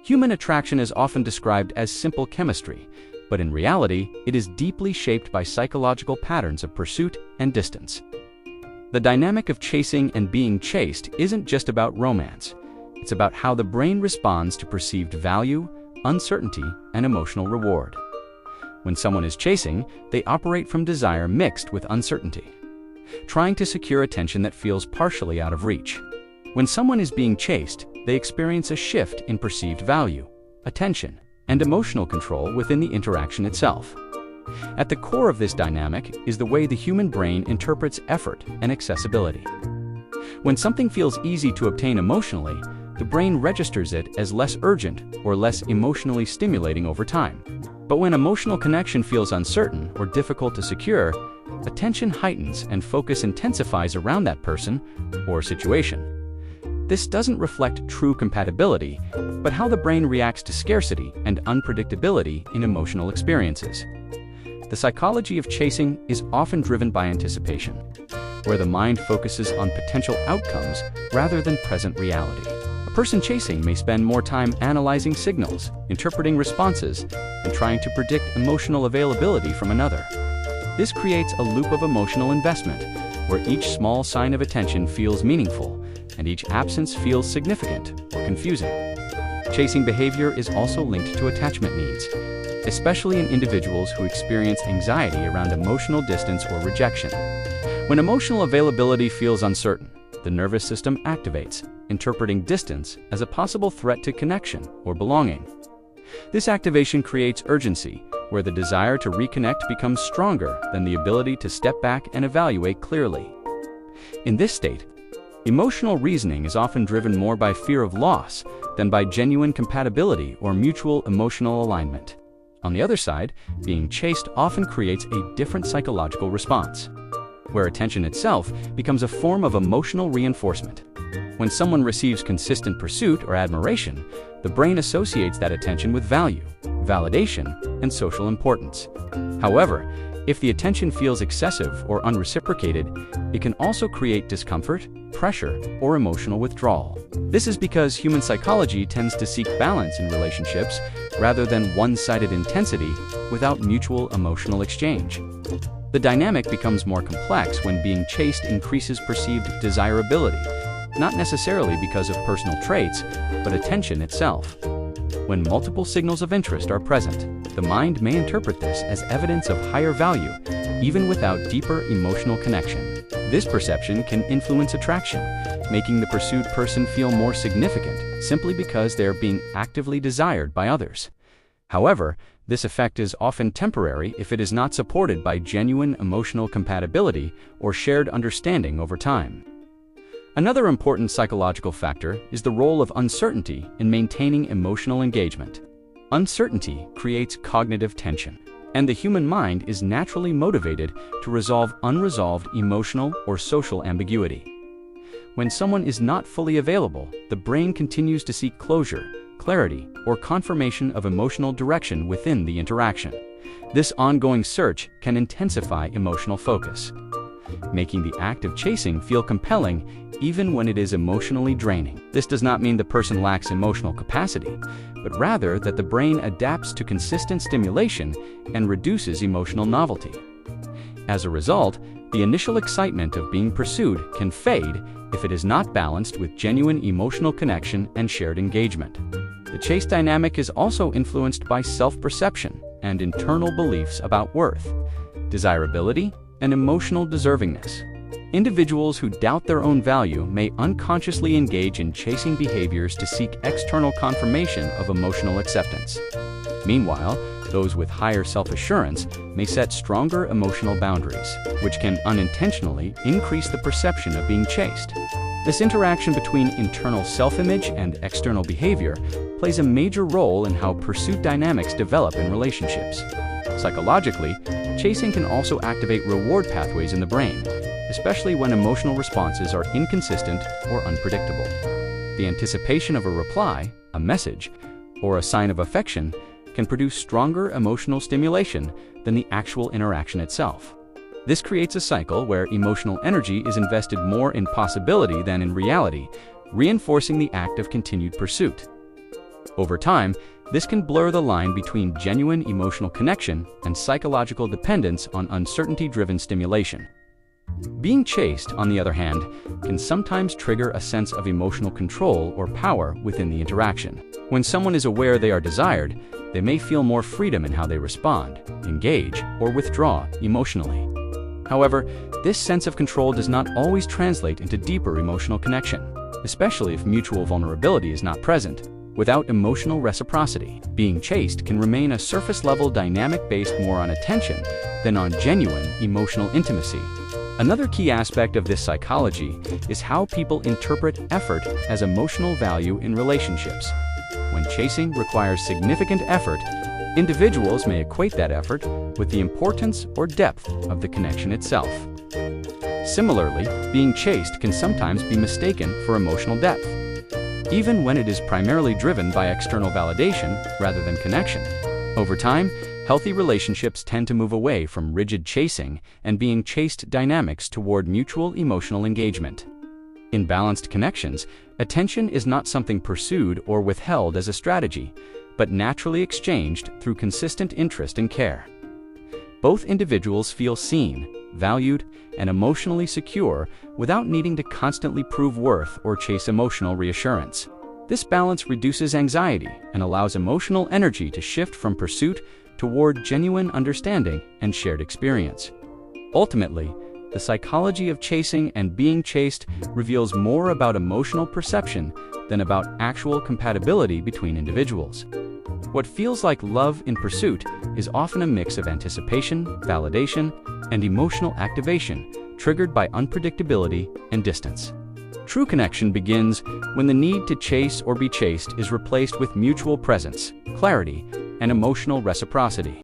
Human attraction is often described as simple chemistry, but in reality, it is deeply shaped by psychological patterns of pursuit and distance. The dynamic of chasing and being chased isn't just about romance. It's about how the brain responds to perceived value, uncertainty, and emotional reward. When someone is chasing, they operate from desire mixed with uncertainty, trying to secure attention that feels partially out of reach. When someone is being chased, they experience a shift in perceived value, attention, and emotional control within the interaction itself. At the core of this dynamic is the way the human brain interprets effort and accessibility. When something feels easy to obtain emotionally, the brain registers it as less urgent or less emotionally stimulating over time. But when emotional connection feels uncertain or difficult to secure, attention heightens and focus intensifies around that person or situation. This doesn't reflect true compatibility, but how the brain reacts to scarcity and unpredictability in emotional experiences. The psychology of chasing is often driven by anticipation, where the mind focuses on potential outcomes rather than present reality. A person chasing may spend more time analyzing signals, interpreting responses, and trying to predict emotional availability from another. This creates a loop of emotional investment, where each small sign of attention feels meaningful, and each absence feels significant or confusing. Chasing behavior is also linked to attachment needs, especially in individuals who experience anxiety around emotional distance or rejection. When emotional availability feels uncertain, the nervous system activates, interpreting distance as a possible threat to connection or belonging. This activation creates urgency, where the desire to reconnect becomes stronger than the ability to step back and evaluate clearly. In this state, emotional reasoning is often driven more by fear of loss than by genuine compatibility or mutual emotional alignment. On the other side, being chased often creates a different psychological response, where attention itself becomes a form of emotional reinforcement. When someone receives consistent pursuit or admiration, the brain associates that attention with value, validation, and social importance. However, if the attention feels excessive or unreciprocated, it can also create discomfort, pressure, or emotional withdrawal. This is because human psychology tends to seek balance in relationships rather than one-sided intensity without mutual emotional exchange. The dynamic becomes more complex when being chased increases perceived desirability, not necessarily because of personal traits, but attention itself. When multiple signals of interest are present, the mind may interpret this as evidence of higher value, even without deeper emotional connection. This perception can influence attraction, making the pursued person feel more significant simply because they are being actively desired by others. However, this effect is often temporary if it is not supported by genuine emotional compatibility or shared understanding over time. Another important psychological factor is the role of uncertainty in maintaining emotional engagement. Uncertainty creates cognitive tension, and the human mind is naturally motivated to resolve unresolved emotional or social ambiguity. When someone is not fully available, the brain continues to seek closure, clarity, or confirmation of emotional direction within the interaction. This ongoing search can intensify emotional focus, making the act of chasing feel compelling even when it is emotionally draining. This does not mean the person lacks emotional capacity, but rather that the brain adapts to consistent stimulation and reduces emotional novelty. As a result, the initial excitement of being pursued can fade if it is not balanced with genuine emotional connection and shared engagement. The chase dynamic is also influenced by self-perception and internal beliefs about worth, desirability, and emotional deservingness. Individuals who doubt their own value may unconsciously engage in chasing behaviors to seek external confirmation of emotional acceptance. Meanwhile, those with higher self-assurance may set stronger emotional boundaries, which can unintentionally increase the perception of being chased. This interaction between internal self-image and external behavior plays a major role in how pursuit dynamics develop in relationships. Psychologically, chasing can also activate reward pathways in the brain, especially when emotional responses are inconsistent or unpredictable. The anticipation of a reply, a message, or a sign of affection can produce stronger emotional stimulation than the actual interaction itself. This creates a cycle where emotional energy is invested more in possibility than in reality, reinforcing the act of continued pursuit. Over time, this can blur the line between genuine emotional connection and psychological dependence on uncertainty-driven stimulation. Being chased, on the other hand, can sometimes trigger a sense of emotional control or power within the interaction. When someone is aware they are desired, they may feel more freedom in how they respond, engage, or withdraw emotionally. However, this sense of control does not always translate into deeper emotional connection, especially if mutual vulnerability is not present. Without emotional reciprocity, being chased can remain a surface-level dynamic based more on attention than on genuine emotional intimacy. Another key aspect of this psychology is how people interpret effort as emotional value in relationships. When chasing requires significant effort, individuals may equate that effort with the importance or depth of the connection itself. Similarly, being chased can sometimes be mistaken for emotional depth, even when it is primarily driven by external validation rather than connection. Over time, healthy relationships tend to move away from rigid chasing and being chased dynamics toward mutual emotional engagement. In balanced connections, attention is not something pursued or withheld as a strategy, but naturally exchanged through consistent interest and care. Both individuals feel seen, valued, and emotionally secure without needing to constantly prove worth or chase emotional reassurance. This balance reduces anxiety and allows emotional energy to shift from pursuit toward genuine understanding and shared experience. Ultimately, the psychology of chasing and being chased reveals more about emotional perception than about actual compatibility between individuals. What feels like love in pursuit is often a mix of anticipation, validation, and emotional activation triggered by unpredictability and distance. True connection begins when the need to chase or be chased is replaced with mutual presence, clarity, and emotional reciprocity.